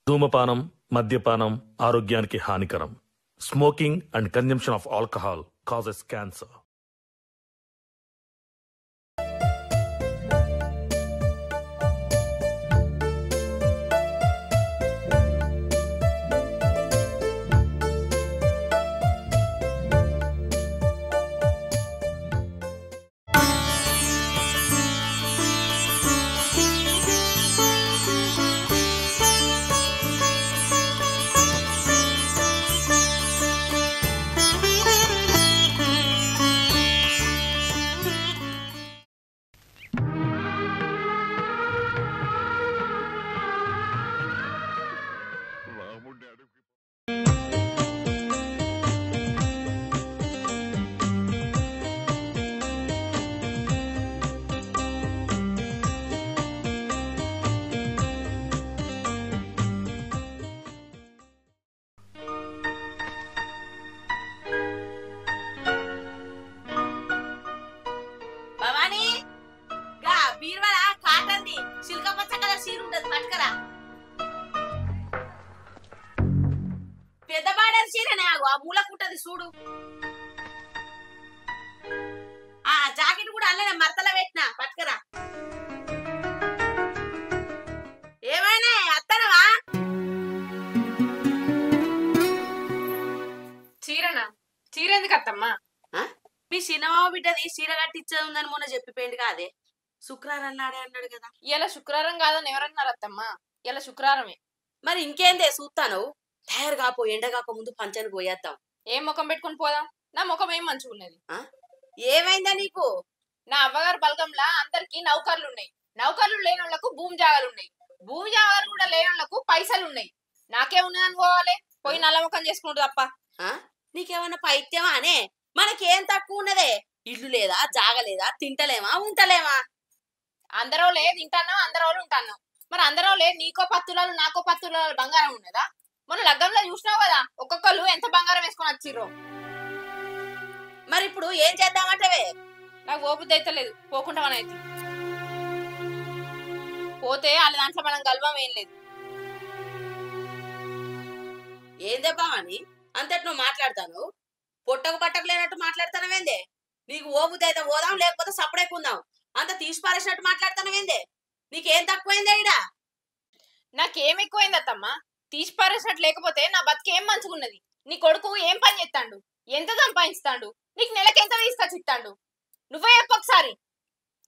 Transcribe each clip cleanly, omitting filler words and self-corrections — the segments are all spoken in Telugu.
ధూమపానం, మద్యపానం ఆరోగ్యానికి హానికరం. Smoking and consumption of alcohol causes cancer. చూడు ఆ జాకెట్ కూడా అల్లనే మర్తల పెట్టినా పట్టుకరా. ఏమైనా అత్తనవా? చీరనా? చీర ఎందుకు అత్తమ్మా? మీ సినిమా బిడ్డది చీర కట్టించేది ఉందని మొన్న చెప్పిపోయింది కాదే. శుక్రవారం నాడే అన్నాడు కదా. ఇలా శుక్రవారం కాదని ఎవరన్నారు అత్తమ్మా? ఇలా శుక్రవారమే. మరి ఇంకేందే చూస్తాను. తయారు కాపో, ఎండ కాక ముందు పంచానికి పోయేద్దాం. ఏం ముఖం పెట్టుకుని పోదాం? నా ముఖం ఏం మంచిగున్నది. ఏమైందా నీకు? నా అవ్వగారు బలగంలా అందరికి నౌకర్లు ఉన్నాయి. నౌకర్లు లేని వాళ్ళకు భూమి జాగాలు ఉన్నాయి. భూమి జాగాలు కూడా లేని వాళ్ళకు పైసలు ఉన్నాయి. నాకేమున్నదని పోవాలి? పోయి నల్ల ముఖం చేసుకుంటు తప్ప. నీకేమన్నా పైత్యమా అనే? మనకేం తక్కువ ఉన్నదే? ఇల్లు లేదా, జాగ లేదా, తింటలేమా, ఉంటలేమా? అందరూ లేదు తింటాను, అందరూ ఉంటాను. మరి అందరూ లేదు, నీకో 10 తులాలు నాకో 10 తులాలు బంగారం ఉన్నదా? మొన్న లగ్గంలో చూసినావు కదా, ఒక్కొక్కరు ఎంత బంగారం వేసుకొని వచ్చిర్రు. మరి ఇప్పుడు ఏం చేద్దామంటవే? నాకు ఓపిక అయితలేదు, పోకుండా అయితే పోతే వాళ్ళ దాంట్లో మనం గల్వం ఏం లేదు. ఏం దెబ్బా అని అంతటి నువ్వు మాట్లాడతాను? పొట్టకు పట్టకు లేనట్టు మాట్లాడతానవేందే? నీకు ఓపిక అయితే పోదాం, లేకపోతే సపడేకుందాం. అంత తీసి పారేసినట్టు మాట్లాడతానవేందే? నీకేం తక్కువైందే? ఇడా నాకేం ఎక్కువైంది అత్తమ్మా? తీసి పారేసినట్టు లేకపోతే నా బతికేం మంచుకున్నది. నీ కొడుకు ఏం పని చేస్తాడు? ఎంత సంపాదిస్తాడు? నీకు నెలకి ఎంత తీసుకొచ్చి ఇస్తాడు? నువ్వే చెప్పొకసారి.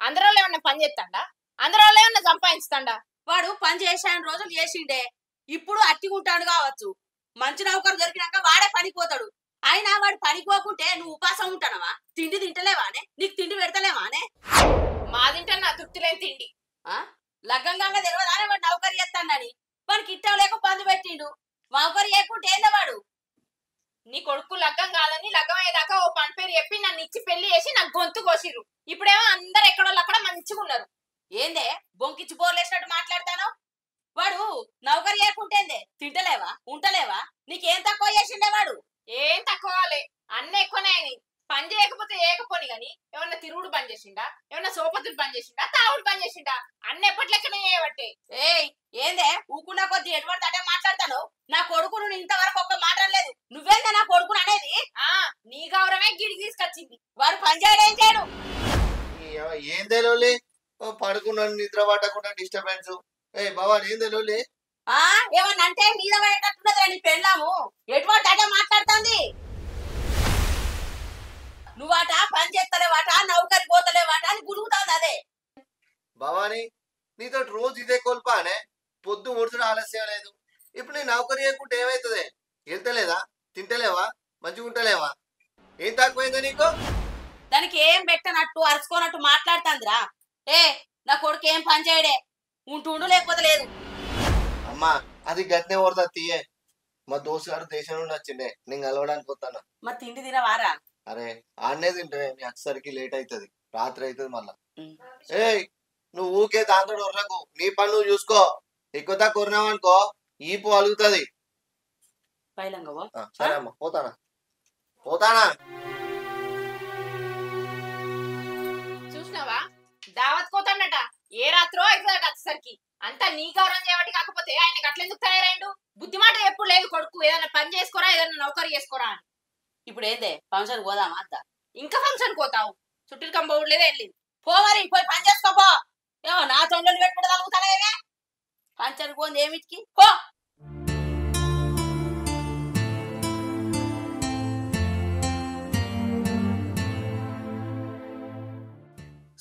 అందరూ ఏమన్నా పని చేస్తాడా? అందరూ ఏమన్నా సంపాదిస్తాడా? వాడు పని చేసాను రోజులు చేసిండే, ఇప్పుడు అట్టిగుంటాడు కావచ్చు. మంచి నౌకరు దొరికినాక వాడే పనిపోతాడు. అయినా వాడు పనిపోకుంటే నువ్వు ఉపాసం ఉంటానవా? తిండి తింటలేవానే? నీకు తిండి పెడతలేవానే? మా తింటా నా తృప్తి లేని తిండి. లగ్గంగా తెలియదానే వాడు నౌకరు చేస్తాడని. వాడికి ఇట్టం లేక పందు పెట్టిండు. నౌకరు చేయకుంటే ఏందో వాడు. నీ కొడుకు లగ్గం కాదని లగ్గం అయ్యేదాకా ఓ పని పేరు చెప్పి నన్ను ఇచ్చి పెళ్లి చేసి నాకు గొంతు కోసిరు. ఇప్పుడేమో అందరు ఎక్కడోళ్ళు అక్కడ మంచిగా ఉన్నారు. ఏందే బొంకిచ్చి బోర్లేసినట్టు మాట్లాడతాను? వాడు నౌకరు చేయకుంటేందే? తింటలేవా, ఉంటలేవా? నీకేం తక్కువ చేసిండే వాడు? ఏం తక్కువలే, అన్నీ ఎక్కువనే అయినాయి. పని చేయకపోతే ఏకపోని గాని ఏమన్నా తిరుగుడు పని చేసిండా? ఏమన్నా సోపతులు పని చేసిండా? తావుడు పని చేసిండా? అన్ని ఎప్పట్లెక్కనే చేయబట్టే. ఏందే ఊకున్నా కొద్ది ఎటువంటి అంటే మాట్లాడతాను? నా కొడుకు నువ్వు ఇంతవరకు ఒక్క మాట లేదు. నువ్వేందే నా కొడుకును అనేది? నీ గౌరవమే గిడికి తీసుకొచ్చింది. వాడు పని చేయడం ఏం చేయడు. ఏం తెలియలే, పడుకున్నాను నిద్ర పట్టకుండా డిస్టర్బెన్స్. భవాన్ ఏం తెలియలే? ఏమన్నా అంటే మీద పడేటట్టున్నది నీ పెళ్ళాము. ఎటువంటి అంటే మాట్లాడుతుంది? నువ్వాట పని చేస్తలేవాట, నౌకరి పోతలేవాట అని గురుగుతుంది. అదే భవాని, నీతో రోజు ఇదే కోల్పానే. పొద్దు ముడుచుడు ఆలస్యం లేదు. ఇప్పుడు నీ నౌకరీ చేయకుంటే ఏమైతుంది? వెళ్తలేదా? తింటలేవా? మంచిగా ఉంటలేవా? ఏం తక్కువైందా నీకు? దానికి ఏం పెట్టనట్టు అరుచుకోనట్టు మాట్లాడుతుందిరా. నా కొడుకు ఏం పని చేయడే, ఉంటుండు లేకపోతే లేదు. అమ్మా అది గట్నే ఓడతా తీయే. మా దోస్తు గారు దేశం నుండి వచ్చిండే, నేను కలవడానికి వస్తాను. మరి తిండి తినవారా? అరే ఆడనే తింటే నీ వచ్చేసరికి లేట్ అవుతుంది, రాత్రి అవుతుంది మళ్ళా. నువ్వు ఊకే దాంతో ఒర్రకు, నీ పని నువ్వు చూసుకో. ఎక్కువ తక్కువ కొరినావు అనుకో ఈపు అలుగుతుంది. సరే అమ్మా, పోతానా పోతానా. చూసినావా, దావత్ కోతాడట. ఏ రాత్రో అవుతుందట వచ్చేసరికి. అంతా నీ గౌరవం చేయబట్టి కాకపోతే ఆయన గట్లెందుకు తయారైండు? బుద్ధి మాట ఎప్పుడు లేదు కొడుకు, ఏదైనా పని చేసుకోరా ఏదైనా నౌకరీ చేసుకోరా అని. ఇప్పుడు ఏందే ఫంక్షన్ పోదామా అద్దా? ఇంకా ఫంక్షన్ పోతావు? చుట్టూ కంపౌండ్లేదు ఏం లేదు. పో మరి పోయి పని చేసుకోపో. ఏమో నా తొండలు పెట్టుకుంటే తగ్గుతానేమే. ఫంక్షన్ పోంది ఏమిటికి పో.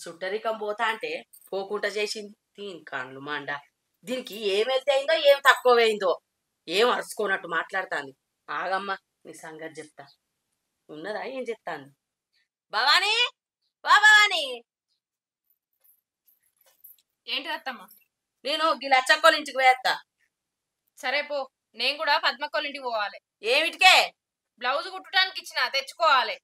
సుట్టరికం పోతా అంటే పోకుండా చేసింది. దీని కాళ్ళు మాండ. దీనికి ఏం వెళ్తే అయిందో ఏం తక్కువ అయిందో ఏం అరుచుకోనట్టు మాట్లాడుతాంది. ఆగమ్మా నీ సంగతి చెప్తా. ఉన్నదా ఏం చెప్తాను? భవానీ వా భవానీ. ఏంటి అత్తమ్మ? నేను ఈ లచ్చక్కోళ్ళ ఇంటికి వేస్తా. సరే పో, నేను కూడా పద్మకోళ్ళ ఇంటికి పోవాలి. ఏమిటికే? బ్లౌజ్ కుట్టడానికి ఇచ్చిన తెచ్చుకోవాలి.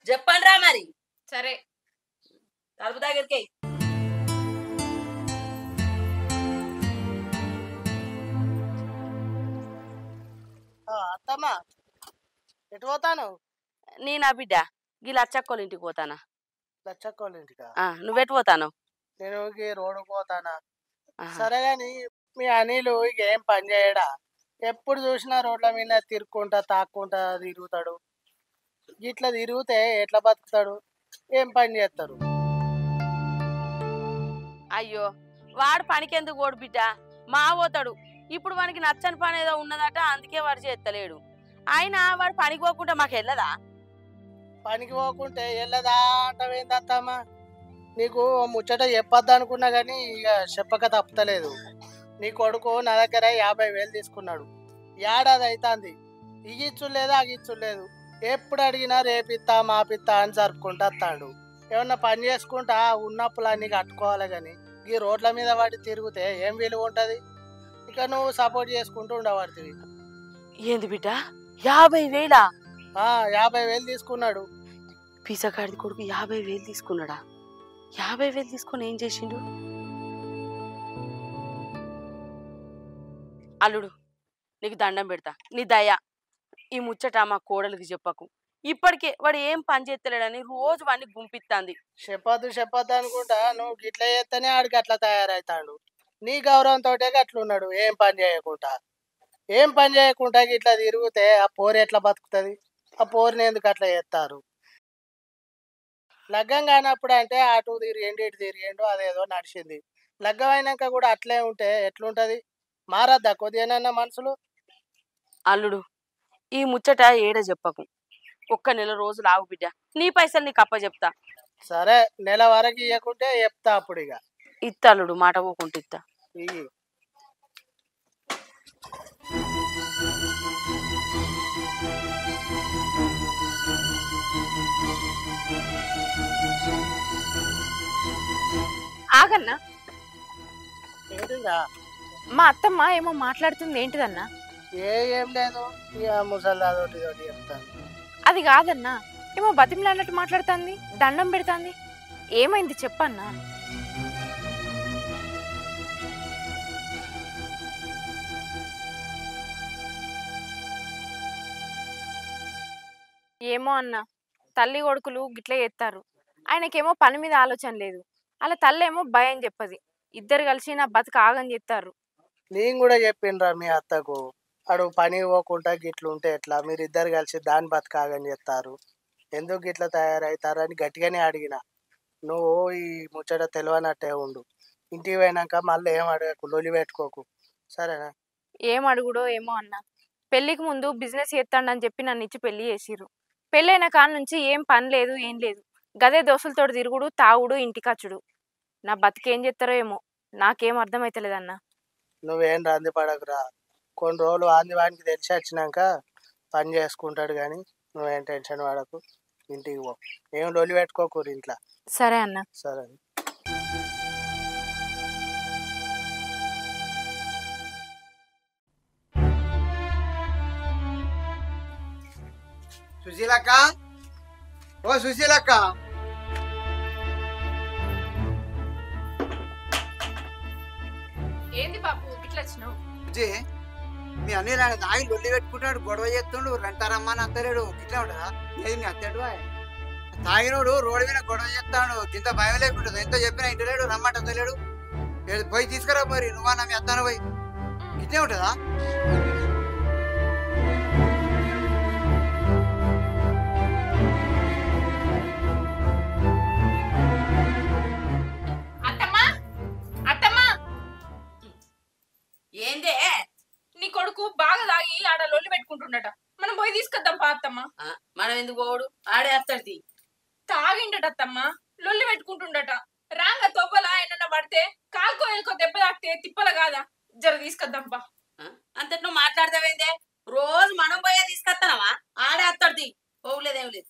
చెప్పండి రా మరి. సరే తలుపు దగ్గరికి. అత్తమ్మా ఎటు పోతాను? నీ నా బిడ్డ ఈ లచ్చక్కోళ్ళ ఇంటికి పోతానా. లచ్చక్కోళ్ళ ఇంటికా? నువ్వెటు పోతాను? నేను ఈ రోడ్డు పోతానా. సరే గాని మీ అనిలు ఇక ఏం పని చేయడా? ఎప్పుడు చూసినా రోడ్ల మీద తిరుక్కుంటా తాక్కుంటా తిరుగుతాడు. ఇట్లా తిరిగితే ఎట్లా బతుకుతాడు? ఏం పని చేస్తారు? అయ్యో వాడు పనికెందుకు పోడు బిడ్డ, మా పోతాడు. ఇప్పుడు వానికి నచ్చని పని ఏదో ఉన్నదట, అందుకే వాడు చేస్తలేడు. అయినా వాడు పనికి పోకుండా మాకు వెళ్ళదా? పనికి పోకుంటే వెళ్ళదా అంటవేంది అత్తమ్మా? నీకు ముచ్చట చెప్పొద్దు అనుకున్నా కానీ ఇక చెప్పక తప్పలేదు. నీ కొడుకు నా దగ్గర 50,000 తీసుకున్నాడు. ఏడాది అవుతుంది. ఇగిచ్చు లేదు అగిచ్చు లేదు. ఎప్పుడు అడిగినా రేపిత్తా మాపిత్తా అని జరుపుకుంటా వస్తాడు. ఏమన్నా పని చేసుకుంటా ఉన్నప్పులన్నీ కట్టుకోవాలి కానీ ఈ రోడ్ల మీద వాడి తిరిగితే ఏం విలువ ఉంటుంది? ఇక నువ్వు సపోర్ట్ చేసుకుంటూ ఉండబడుతుంది. ఏంది బిడ్డ 50,000? 50,000 తీసుకున్నాడు. పిసగాడి కొడుకు 50,000 తీసుకున్నాడా? 50,000 తీసుకొని ఏం చేసిండు? అల్లుడు నీకు దండం పెడతా, నీ దయ ఈ ముచ్చట మా కోడలికి చెప్పకు. ఇప్పటికే వాడు ఏం పని చేస్తలేడని రోజు వాడిని గుంపిస్తాంది. చెప్పొద్దు అనుకుంటా నువ్వు గిట్లా చేస్తేనే ఆడికి అట్లా తయారవుతాడు. నీ గౌరవంతో గట్లున్నాడు. ఏం పని చేయకుండా గిట్లా తిరిగితే ఆ పోరు ఎట్లా బతుకుతుంది? ఆ పోరుని ఎందుకు అట్లా చేస్తారు? లగ్గం కానప్పుడు అంటే అటు తిరిగేండు ఇటు తిరిగేండు అదేదో నడిచింది. లగ్గం అయినాక కూడా అట్లే ఉంటే ఎట్లుంటది? మారద్దా కొద్దిగానన్నా మనుషులు? అల్లుడు ఈ ముచ్చట ఏడ చెప్పకు. ఒక్క నెల రోజులు ఆగు బిడ్డ, నీ పైసలు నీకు అప్ప చెప్తా. సరే నెల వరకు ఇవ్వకుంటే చెప్తా. అప్పుడు ఇక ఇత్తా అల్లుడు, మాట పోకుంటూ ఇత్తా. ఇయ్యి. ఆగన్నా, ఏంటిదా? మా అత్తమ్మ ఏమో మాట్లాడుతుంది. ఏంటిదన్నా? ఏం లేదు, ఇక ముసలి అదొకటి చెప్తాను. అది కాదన్నా, ఏమో బతిమలాడినట్టు మాట్లాడుతుంది, దండం పెడుతుంది. ఏమైంది చెప్పన్నా? ఏమో అన్న, తల్లి కొడుకులు గిట్లా చేస్తారు. ఆయనకేమో పని మీద ఆలోచన లేదు, అలా తల్లేమో భయం చెప్పది. ఇద్దరు కలిసి నా బతుకు ఆగని చెప్తారు. నేను కూడా చెప్పిండ్రా మీ అత్తకు, అడు పని పోకుండా గిట్లుంటే ఎట్లా, మీరు ఇద్దరు కలిసి దాని బతకాగని చెప్తారు, ఎందుకు గిట్లా తయారవుతారని గట్టిగానే అడిగిన. నువ్వు ఈ ముచ్చట తెలియనట్టే ఉండు. ఇంటికి పోయినాక మళ్ళీ ఏం అడగకు, లొలి పెట్టుకోకు, సరేనా? ఏం అడుగుడో ఏమో అన్న. పెళ్లికి ముందు బిజినెస్ చేస్తాడని చెప్పి నన్ను ఇచ్చి పెళ్లి చేసిర్రు. పెళ్ళైన కాడ నుంచి ఏం పని లేదు ఏం లేదు, గదే దోస్తులతో తిరుగుడు తాగుడు ఇంటికచ్చుడు. నా బతికేం చేస్తారో ఏమో, నాకేం అర్థమైతలేదన్న. నువ్వేం రంది పడకురా, కొన్ని రోజులు ఆంది వానికి తెలిసి వచ్చినాక పని చేసుకుంటాడు. కానీ నువ్వేం టెన్షన్ పడకు, ఇంటికి పో, ఏం లొలి పెట్టుకోకూరు ఇంట్లో. సరే అన్న. సరే. సుశీలక్క, ఓ సుశీలక్క, ఏంది బాబు ఇట్లా వచ్చినావు? జీ మీ అన్నయ్య ఆయన దాగి లొల్లి పెట్టుకుంటాడు, గొడవ చేస్తుండు, రెంటారమ్మా అని అత్తలేడు, ఇట్లా ఉంటాడా? ఏది మీ అత్తడు తాగినోడు రోడ్డు మీద గొడవ చెప్తాడు ఇంత భయం లేకుంటుంది ఎంత చెప్పినా ఇంటలేడు రమ్మంట తెలియడు పోయి తీసుకురా మరి నువ్వన్నా మీ అత్తాను పోయి ఇట్లే ఉంటుందా అత్తమ్మా అత్తమ్మా ఏందే నీ కొడుకు బాగా తాగి ఆడ లొల్లి పెట్టుకుంటుండట మనం పోయి తీసుకొద్దాం పా అత్తమ్మ. మనం ఎందుకు పోడు ఆడే అత్తడిది తాగిండట అత్తమ్మ లొల్లి పెట్టుకుంటుండట రాంగ తొవ్వలా ఏమన్నా పడితే కాల్కో ఎల్కో దెబ్బ తాకితే తిప్పల కాదా జర తీసుకొద్దాం పా. అంత నువ్వు మాట్లాడతావేందే రోజు మనం పోయే తీసుకొస్తానవా ఆడే అత్తడిది పోవులేదేం లేదు.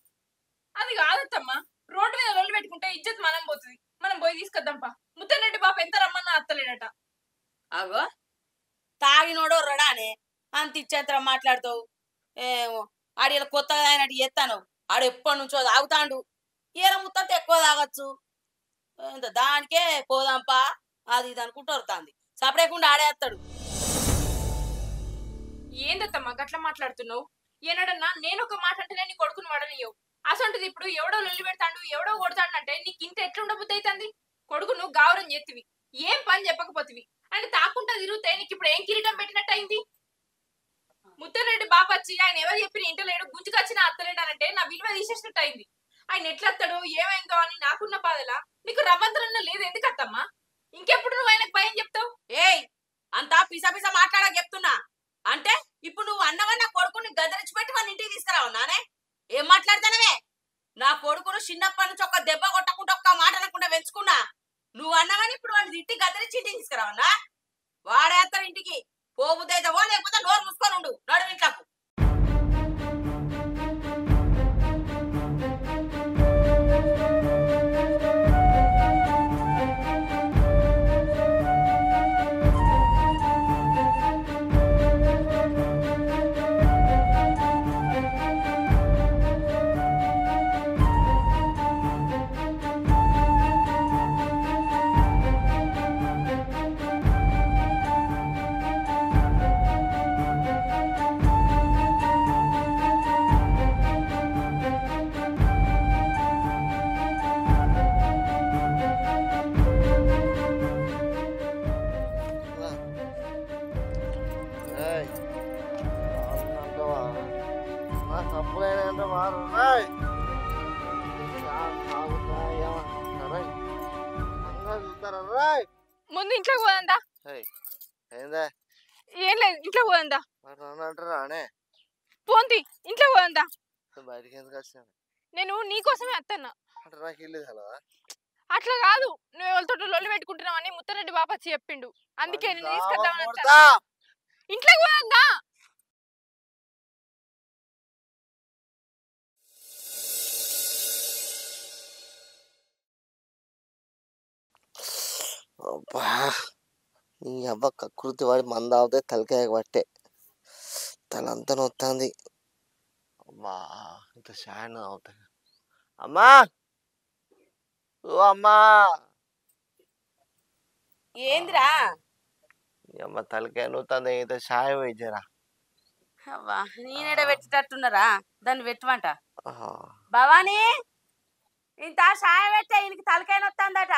అది కాదత్తమ్మా రోడ్డు మీద లొల్లి పెట్టుకుంటే ఇజ్జత్ మనం పోతుంది మనం పోయి తీసుకొద్దాం పా. ముత్తరెడ్డి బాబు ఎంత రమ్మన్నా అత్తలేడట. అగో తాగినోడో రడానే అంత ఇచ్చేంతరం మాట్లాడుతావు. ఏమో ఆడిలో కొత్తగా అయినట్టు చేస్తాను ఆడు ఎప్పటి నుంచో తాగుతాండు ఈయన ముత్తంత ఎక్కువ తాగొచ్చు దానికే పోదాంపా అది ఇది అనుకుంటూ వరుతాంది సపరేకుండా ఆడేస్తాడు. ఏందత్తమ్మా గట్లా మాట్లాడుతున్నావు? ఏనాడన్నా నేను ఒక మాట అంటేనే నీ కొడుకుని వాడనియవు. అసంటిది ఇప్పుడు ఎవడో లొల్లి పెడతాడు ఎవడో కొడతాడు అంటే నీకు ఇంత ఎట్లుండబుద్ధి అవుతుంది? కొడుకును గౌరవం చేతివి ఏం పని చెప్పకపోతివి అని తాకుంటా తిరిగితే నీకు ఇప్పుడు ఏం కిరీటం పెట్టినట్టు అయింది? ముత్తరెడ్డి బాపచ్చి ఆయన ఎవరు చెప్పిన ఇంటలేడు గుంజుకొచ్చిన అత్తలేడానంటే నా విలువ తీసేసినట్టు అయింది. ఆయన ఎట్లత్తాడో ఏమైందో అని నాకున్న బాధలా నీకు రవ్వంతరన్నా లేదు ఎందుకు అత్తమ్మా? ఇంకెప్పుడు నువ్వు ఆయనకు భయం చెప్తావు? ఏయ్ అంతా పిసా పిసా మాట్లాడా చెప్తున్నా అంటే ఇప్పుడు నువ్వు అన్నవన్న కొడుకుని గదరించి పెట్టి మన ఇంటికి తీసుకురావు నానే ఏం మాట్లాడతానవే? నా కొడుకును చిన్నప్పటి నుంచి ఒక దెబ్బ కొట్టకుండా ఒక్క మాట అనకుండా పెంచుకున్నా నువ్వు అన్నవని ఇప్పుడు వాడిని ఇంటికి గదరించి ఇంటికి తీసుకురావన్నా వాడేస్తాడు ఇంటికి పోబుద్దైతవో లేకపోతే నోరు మూసుకొని ఉండు నడు ఇంట్లోకు. ముందు ఇంట్లో పోదందా? ఏం లేదు ఇంట్లో పోదందా? పోంది ఇంట్లో పోదందా? బయటికి ఎందుకు వచ్చినా నేను నీకోసమే వస్తాను. నాకు ఇల్లు కదా అట్లా కాదు నువ్వు ఎవరితో లొల్లి పెట్టుకుంటున్నావు అని ముత్తరెడ్డి బాపచ్చి చెప్పిండు అందుకే నేను తీసుకొద్దామని ఇంట్లో పోదందా? అబ్బా నీ అవ్వ కకృతి వాడి మంద అవుతాయి తలకాయ పట్టే తలంతా నొత్తాంది. అమ్మా ఇంత షాన్ అవుతాయి. అమ్మా ఓ అమ్మా ఏందిరా? నీ అమ్మ తలకాయ నొత్తాంది ఇంత షాయం ఇచ్చారా? అవ్వా నేనేడ పెట్టేటట్టున్నారా దాన్ని పెట్టమంట. భవానీ ఇంత సాయం పెట్టే ఈయనకి తలకాయ నొత్తందట.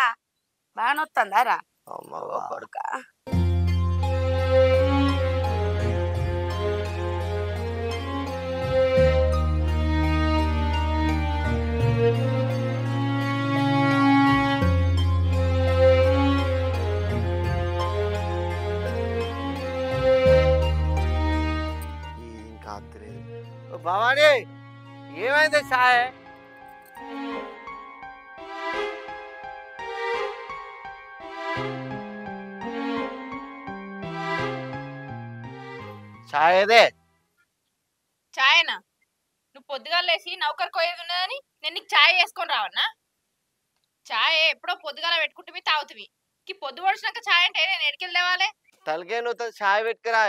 బాగా నొత్తందారా కొడుక? ఇంకా తెలియదు. భవానీ ఏమైంది సాయ? చాయదే చాయనా? నువ్వు పొద్దుగా లేసి నౌకర్ కోయేది ఉన్నదని నేను నీకు చాయ్ వేసుకొని రావన్నా? చాయ్ ఎప్పుడో పొద్దుగాల పెట్టుకుంటే తాగుతుంది పొద్దు పడిచినాక చాయ్ అంటే నేను ఎడికెళ్ళి లేవాలి? తలకే నువ్వు చాయ్ పెట్టుకురా.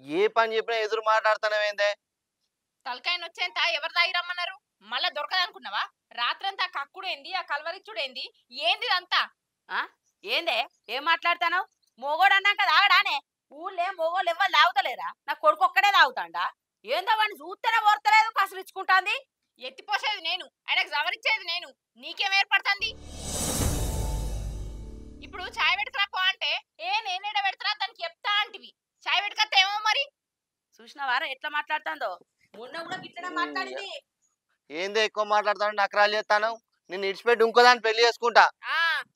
ఏ పని చెప్పినా ఎదురు మాట్లాడుతున్నావేందే? తలకాయ వచ్చేంత ఎవరు తాగి రమ్మన్నారు? మళ్ళా దొరకదనుకున్నావా? రాత్రంతా కక్కుడు ఏంది ఆ కలవరిచ్చుడు ఏంది ఏంది అంతా? ఏందే ఏం మాట్లాడతాను? మొగోడు అన్నాక తాగడానే? ఊళ్ళే మొగోళ్ళు ఎవ్వరు తాగుతలేరా? నా కొడుకు ఒక్కడే తాగుతాండా? ఏందో వాడిని చూస్తేనే ఓర్తలేదు కసరిచ్చుకుంటాంది. ఎత్తిపోసేది నేను, ఆయనకు సవరించేది నేను, నీకేం ఏర్పడుతుంది? ఇప్పుడు చాయ్ పెడతారా పో అంటే నేనేడ పెడతారా దానికి చెప్తా అంటివి. చాయ్ పెట్టుకత్తా ఏమో మరి. చూసినావారా ఎట్లా మాట్లాడుతుందో? మొన్న కూడా గిట్లనే మాట్లాడింది. ఏందో ఎక్కువ మాట్లాడతాను నకరాలు చేస్తాను. నేను ఇడిచిపెట్టి ఇంకో దాన్ని పెళ్లి చేసుకుంటా.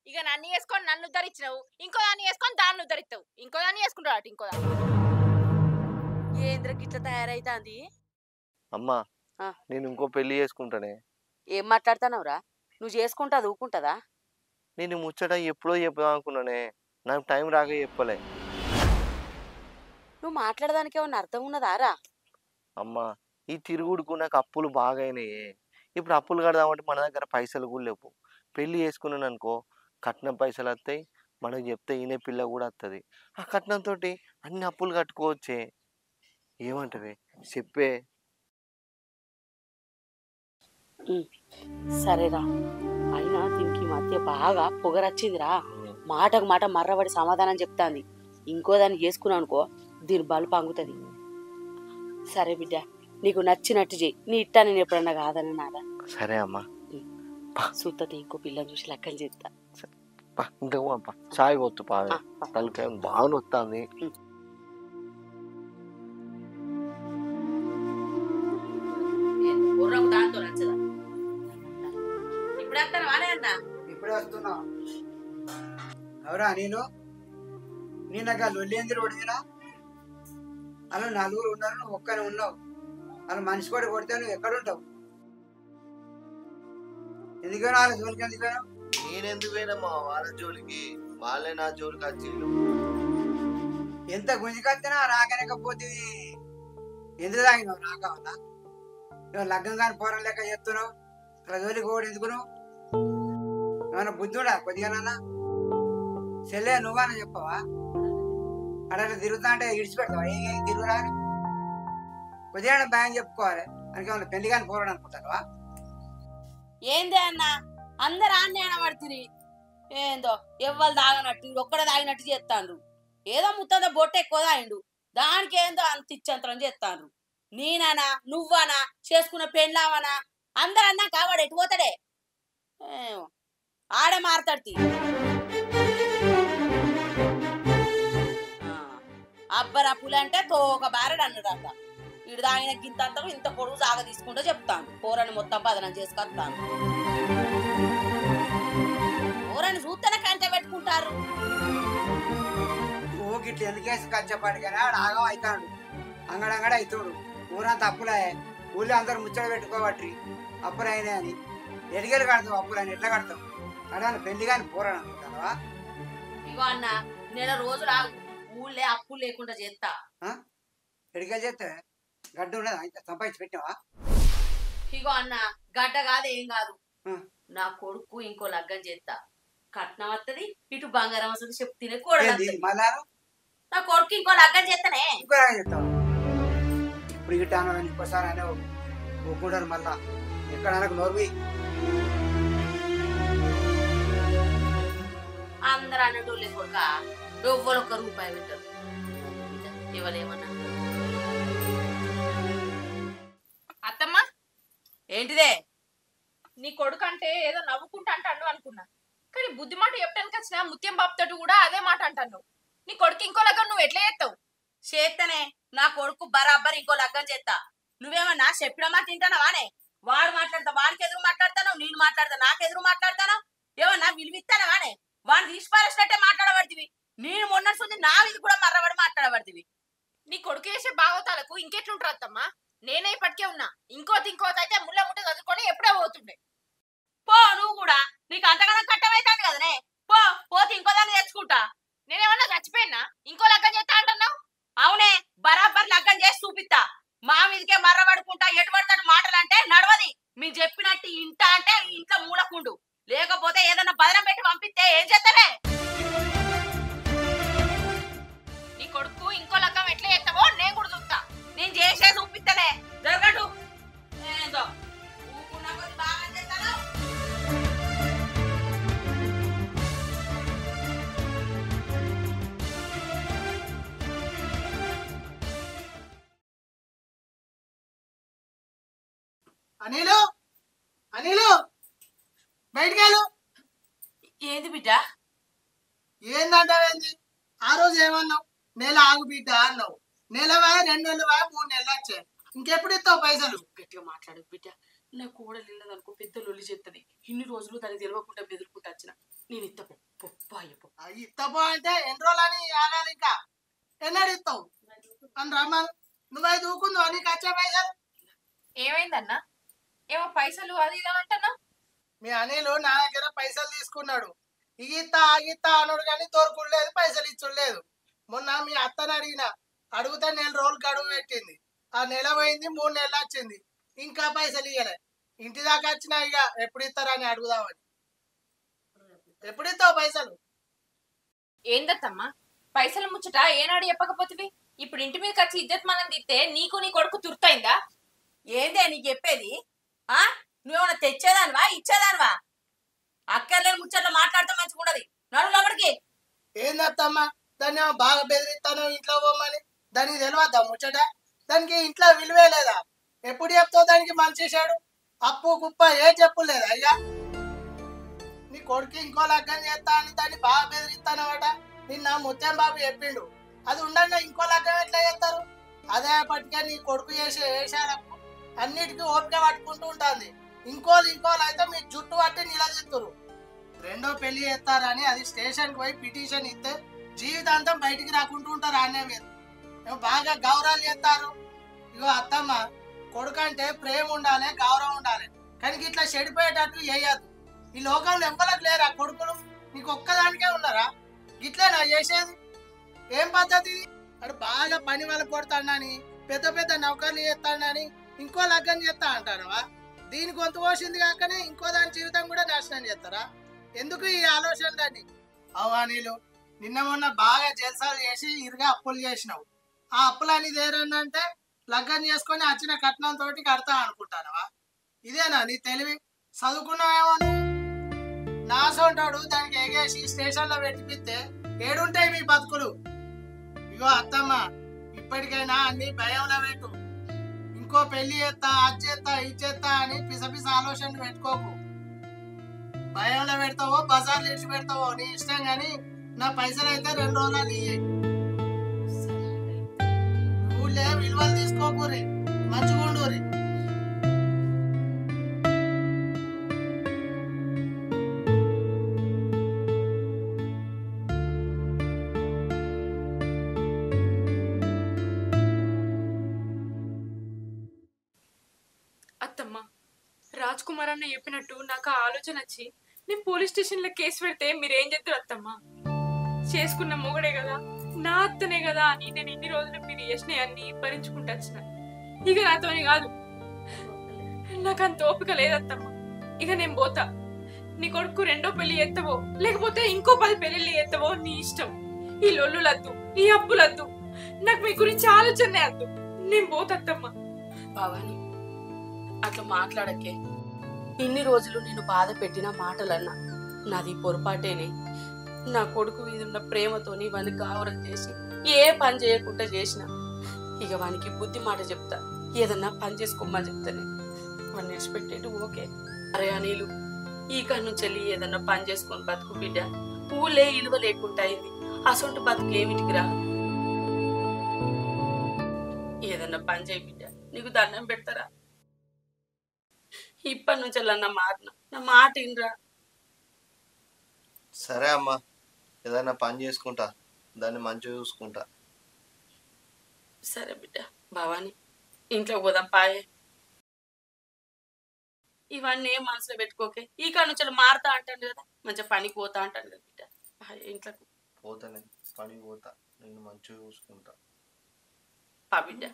ఇక నన్ను వేసుకొని నన్ను ఉద్ధరించినావు, ఇంకో దాన్ని వేసుకొని దాన్ని ఉద్ధరిస్తావు, ఇంకో దాన్ని వేసుకుంటావు అటు ఇంకో దాన్ని. ఏంద్ర గిట్ల తయారైతాంది? అమ్మా నేను ఇంకో పెళ్లి చేసుకుంటానే. ఏం మాట్లాడుతున్నావురా? నువ్వు చేసుకుంటా ఊకుంటదా? నేను ముచ్చట ఎప్పుడో చెప్దాం అనుకున్నానే, నాకు టైం రాక చెప్పలే. నువ్వు మాట్లాడడానికి ఏమన్నా అర్థం ఉన్నదారా? అమ్మా ఈ తిరుగుడుకు నాకు అప్పులు బాగా అయినాయి. ఇప్పుడు అప్పులు కడదామంటే మన దగ్గర పైసలు కూడా లేవు. పెళ్లి చేసుకున్నాను అనుకో, కట్నం పైసలు వస్తాయి, మనకు చెప్తే ఈయన పిల్ల కూడా వస్తుంది. ఆ కట్నంతో అన్ని అప్పులు కట్టుకోవచ్చే. ఏమంటవే చెప్పే. సరేరా, అయినా దీనికి ఈ మధ్య బాగా పొగరొచ్చిందిరా. మాటకు మాట మర్రబడి సమాధానం చెప్తాంది. ఇంకో దాన్ని చేసుకున్నావు అనుకో, దీని బలుపు అంగుతుంది. సరే బిడ్డ, నీకు నచ్చినట్టు చెయ్యి. నీ ఇట్టా నేను ఎప్పుడన్నా కాదని నాదా? సరే అమ్మా. సూత్తది ఇంకో పిల్లని చూసి లెక్కలు చెప్తా. ఇంకా చాయ్ పోతు పావే, తలకాయ బాగా వస్తుంది. దాంతో నచ్చదా? ఇప్పుడు వస్తాను వానే అన్నా. ఇప్పుడే వస్తున్నా. ఎవరా నేను? నిన్నగా లొల్లేంది రోడ్డునా? అలా నలుగురు ఉన్నారు, నువ్వు ఒక్కనే ఉన్నావు. అలా మనిషి కూడా కొడితే నువ్వు ఎక్కడుంటావు? ఎందుకైనా వాళ్ళ జోలికి ఎందుకైనా? నేనెందుకు పోయినమ్మా వాళ్ళ జోలికి? వాళ్ళే నా జోలికి వచ్చిండు. ఎంత గుంజుకొచ్చినా రాకనేకపోతే ఎందుకు తాగినావు? రాకావన్నా నువ్వు లగ్గం కానీ పోరం లెక్క చెప్తున్నావు. అలా జోలికి పోవడం ఎందుకు? నువ్వు ఏమన్నా బుద్ధుడా కొద్దిగానన్నా? చెల్లె నువ్వన్నా చెప్పవా? అట్లా తిరుగుతా అంటే ఇడిచిపెడతావా? ఏం తిరుగురా అని కొద్దిగా భయం చెప్పుకోవాలి. అందుకే ఏమన్నా పెళ్లి కానీ పోరాడు అనుకుంటావా? ఏందే అన్న, అందరు ఆన్నే అనబడుతుంది. ఏందో ఎవ్వరు తాగనట్టు ఒక్కడే తాగినట్టు చేస్తాండ్రు. ఏదో ముత్తంతో బొట్ట ఎక్కువ తాగిండు, దానికి ఏందో అంత ఇచ్చంతరం చేస్తాండ్రు. నేననా నువ్వనా చేసుకున్న పెళ్ళావనా అందరన్నా కావాడు ఎటు పోతాడే? ఆడే మారతాడు. అబ్బరా పులంటే తోక బారడు అన్నాడట. ఇడు తాగిన గింతంతా ఇంత పొడుగు సాగ తీసుకుంటూ చెప్తాను. కూరని మొత్తం బదనం చేసుకొస్తాను. కూరని చూస్తేనే కంచె పెట్టుకుంటారు. ఓ గిట్ల ఎందుకేసి కచ్చపాటికైనా ఆగం అవుతాడు. అంగడంగడ అవుతాడు. ఊరంతా అప్పులే. ఊళ్ళో అందరు ముచ్చట పెట్టుకోబట్టి అప్పులు అయినాయి అని ఎడిగలు కడతావు. అప్పులు అని ఎట్లా కడతావు? అడగాను పెళ్లి కానీ పోరాడు అనుకుంటావా? ఇగో అన్న, నెల రోజులు ఆగు, ఊళ్ళే అప్పులు లేకుండా చేస్తా. ఎడిగలు చేస్తే గడ్డ ఉండదా? ఇంత సంపాదించి పెట్టినావా? ఇగో అన్న, గడ్డ కాదు ఏం కాదు. నా కొడుకు ఇంకో లగ్గం చేస్తా. కట్నం వస్తుంది, ఇటు బంగారం వస్తుంది. చెప్తేనే కూడా నా కొడుకు ఇంకో లగ్గం చేస్తానే. ఇంకో లగ్గం చేస్తావా? ఇప్పుడు గిట్ట అన్న ఇంకోసారి అనే ఒప్పుకుంటారు. మళ్ళా ఎక్కడ అనకు నోర్వి. అందరు అన్నటోళ్ళే కొడుక, ఎవ్వరు ఒక్క రూపాయి పెట్టరు. ఇవ్వలేమన్నా అత్తమ్మా ఏంటిదే? నీ కొడుకు అంటే ఏదో నవ్వుకుంటా అంటాను అనుకున్నా, కానీ బుద్ధి మాట చెప్పడానికి వచ్చిన ముత్యం బాబుతోటి కూడా అదే మాట అంటాను. నీ కొడుకు ఇంకో లగ్గం నువ్వు ఎట్లా చేస్తావు? చేస్తనే నా కొడుకు బరాబర్ ఇంకో లగ్గం చేస్తా. నువ్వేమన్నా చెప్పిన మాట తింటానవానే? వాడు మాట్లాడతా, వాడికి ఎదురు మాట్లాడతాను, నేను మాట్లాడతా, నాకు ఎదురు మాట్లాడతాను. ఏమన్నా విలువిస్తానవానే? వాడిని తీసిపారేసినట్టే మాట్లాడబడుతుంది. నేను మొన్నటి నా ఇది కూడా మర్రబడి మాట్లాడబడుతుంది. నీ కొడుకు చేసే భాగవతాలకు ఇంకెట్లుంటారు అత్తమ్మా? నేనే ఇప్పటికే ఉన్నా. ఇంకోటి అయితే ముళ్ళ ముట్ట చదువుకొని ఎప్పుడే పోతుండే. పో నువ్వు కూడా, నీకు అంతగానో కట్టమైతాడు కదనే. పో, పోతే ఇంకో దాన్ని తెచ్చుకుంటా. నేనేమన్నా చచ్చిపోయినా ఇంకో లగ్గం చేస్తా అంటున్నావు? అవునే, బరాబర్ లగ్గం చేసి చూపిస్తా. మా మీదకే మర్రబడుకుంటా ఎటుపడతాడు మాటలు అంటే నడవది. మీరు చెప్పినట్టు ఇంట అంటే ఇంట్లో మూలకుండు, లేకపోతే ఏదన్నా బదనం పెట్టి పంపిస్తే ఏం చేస్తావే? నీ కొడుకు ఇంకో లగ్గం ఎట్లా చేస్తావో నేను కూడా చూస్తా. నేను చేసే చూపిస్తానే, జరగడు. ఏందో ఊకున్నా కొద్ది బాగా చేస్తాను. అనిలు అనిలు బయటికి వెళ్ళు. ఏంది బిడ్డ? ఏందంటావేంది? ఆ రోజు ఏమన్నావు? నెల ఆగు బిడ్డ అన్నావు. నెల వాయ 2 నెలలు వాయ 3 నెలలు వచ్చాయి. ఇంకెప్పుడు ఇస్తావు పైసలు? గట్టిగా మాట్లాడు బిడ్డ. నా కూడలు ఇల్లదనుకో పెద్ద లొల్లి చేస్తుంది. ఇన్ని రోజులు దానికి తెలియకుండా బెదురుకుంటా వచ్చిన. నేను ఇత్త పప్పు ఇత్తపో అంటే ఎన్ని రోజులని ఆగాలి? ఇంకా ఎన్నడు ఇస్తావు అని రమ్మను. నువ్వై దూకుందు నీకు వచ్చే పైసలు. ఏమైందన్నా? ఏమో పైసలు అది ఇలా అంటున్నా. మీ అనిలు నా దగ్గర పైసలు తీసుకున్నాడు. ఇగిత్తా ఆగిత్తా అన్నాడు కానీ దొరకలేదు, పైసలు ఇచ్చులేదు. మొన్న మీ అత్తని అడిగితే 1 నెల రోజులు గడువు పెట్టింది. ఆ నెల పోయింది, 3 నెలలు వచ్చింది, ఇంకా పైసలు ఇయ్యలే. ఇంటి దాకా వచ్చినా ఇక ఎప్పుడు ఇస్తారని అడుగుదామని. ఎప్పుడు ఇస్తావు పైసలు? ఏందత్తమ్మా పైసలు ముచ్చట ఏనాడు చెప్పకపోతివి? ఇప్పుడు ఇంటి మీదకి వచ్చి ఇజ్జత్ మనం తిస్తే నీకు నీ కొడుకు తుర్తయిందా? ఏందే నీకు చెప్పేది? ఆ నువ్వేమన్నా తెచ్చేదానివా ఇచ్చేదానివా? అక్కర్లేని ముచ్చట్లు మాట్లాడితే మంచిగా ఉండదు. నడు లోపలికి. ఏందత్తమ్మా దాన్ని ఏమో బాగా బెదిరిస్తాను ఇంట్లో పోమని? దానికి తెలియద్దా ముచ్చట? దానికి ఇంట్లో విలువే లేదా? ఎప్పుడు చెప్తావు దానికి మంచిశాడు? అప్పు కుప్ప ఏ చెప్పులేదు అయ్యా. నీ కొడుకు ఇంకో లగ్గం చేస్తా అని దాన్ని బాగా బెదిరిస్తానమాట. నిన్న ముత్యం బాబు చెప్పిండు. అది ఉండగా ఇంకో లగ్గం ఎట్లా చేస్తారు? అదే పట్టుగా నీ కొడుకు చేసే వేషాలకు అన్నిటికీ ఓపిక పట్టుకుంటూ ఉంటుంది. ఇంకోళ్ళు అయితే మీ జుట్టు పట్టి నిలదీస్తారు. 2వ పెళ్లి చేస్తారని అది స్టేషన్కి పోయి పిటిషన్ ఇస్తే జీవితాంతం బయటికి రాకుంటూ ఉంటారు. అనే మీరు బాగా గౌరవాలు చేస్తారు. ఇగో అత్తమ్మ, కొడుకు అంటే ప్రేమ ఉండాలి, గౌరవం ఉండాలి, కానీ ఇట్లా చెడిపోయేటట్టు వేయద్దు. ఈ లోకంలో ఎవ్వరికి లేరా కొడుకులు? నీకు ఒక్కదానికే ఉన్నారా? గిట్లేనా చేసేది? ఏం పద్ధతి? అడు బాగా పని వాళ్ళకి కొడతాడని, పెద్ద పెద్ద నౌకర్లు చేస్తాడని ఇంకో లగ్గం చేస్తా అంటారవా? దీని గొంతు పోసింది కాకనే ఇంకో దాని జీవితం కూడా నాశనం చేస్తారా? ఎందుకు ఈ ఆలోచనలన్నీ? అవనీలు నిన్న మొన్న బాగా జల్సాలు చేసి ఇరుగా అప్పులు చేసినావు. ఆ అప్పులని దేరన్నంటే లగ్గం చేసుకొని వచ్చిన కట్నం తోటి కడతా అనుకుంటానవా? ఇదేనా నీ తెలివి? చదువుకున్నావేమో నువ్వు. నా సొంటాడు దానికి ఎగేసి స్టేషన్లో పెట్టిపిస్తే ఏడుంటాయి మీ బతుకులు? ఇగో అత్తమ్మ, ఇప్పటికైనా అన్ని భయంలో పెట్టు. ఇంకో పెళ్లి చేస్తా, అది చేస్తా, ఇది చేస్తా అని పిసపిస ఆలోచనలు పెట్టుకోకు. భయంలో పెడతావో బజార్లు ఇచ్చి పెడతావో నీ ఇష్టం, కానీ నా పైసలు అయితే 2 రోజులు ఇయ్యి. ఊళ్ళే విలువలు తీసుకోకూరి, మంచిగుండూరి. అత్తమ్మ, రాజ్ కుమార్ అన్న చెప్పినట్టు నాకు ఆ ఆలోచన వచ్చి నేను పోలీస్ స్టేషన్లో కేసు పెడితే మీరేం చేస్తారు అత్తమ్మ? చేసుకున్న మొగడే కదా, నా అత్తనే కదా అని నేను ఇన్ని రోజులు మీరు చేసినవి అన్ని భరించుకుంటూ వచ్చిన. ఇక నాతోనే కాదు, నాకు అంత ఓపిక లేదత్తమ్మ. ఇక నేను పోతా. నీ కొడుకు 2వ పెళ్లి ఎత్తవో లేకపోతే ఇంకో 10 పెళ్లిళ్ళు ఎత్తవో నీ ఇష్టం. ఈ లొల్లులద్దు, ఈ అప్పులద్దు, నాకు మీ గురించి ఆలోచనే వద్దు. నేను పోతత్తమ్మ. భవాని, అట్లా మాట్లాడకే. ఇన్ని రోజులు నేను బాధ పెట్టిన మాటలన్నా నాది పొరపాటేనే. నా కొడుకు మీద ఉన్న ప్రేమతోని వాడిని గావరం చేసి ఏ పని చేయకుండా చేసిన. ఇక వానికి బుద్ధి మాట చెప్తా, ఏదన్నా పని చేసుకోమని చెప్తానే వాడిని విడిచిపెట్టేటు. ఓకే అరే అనిలు, ఈ నుంచి వెళ్ళి ఏదన్నా పని చేసుకొని బతుకు బిడ్డ. ఊళ్ళే ఇలువ లేకుండా అయింది. అసొంటి బతుకు ఏమిటికి రా? ఏదన్నా పని చేయి బిడ్డ, నీకు దండం పెడతారా? ఇప్పటి నుంచి అన్న మారిన నా మాట ఇన్రా. సరే అమ్మా, ఏదైనా పని చేసుకుంటా, దాన్ని మంచిగా చూసుకుంటా. సరే బిడ్డ. భవాని, ఇంట్లో పోదాం పాయే. ఇవన్నీ ఏం మనసులో పెట్టుకోకే. ఈ నుంచి మారుతా అంటాను కదా, మంచిగా పనికి పోతా అంటాను కదా బిడ్డ. ఇంట్లోకి పోతానే, పనికి పోతా, నిన్ను మంచిగా చూసుకుంటా. పా బిడ్డ.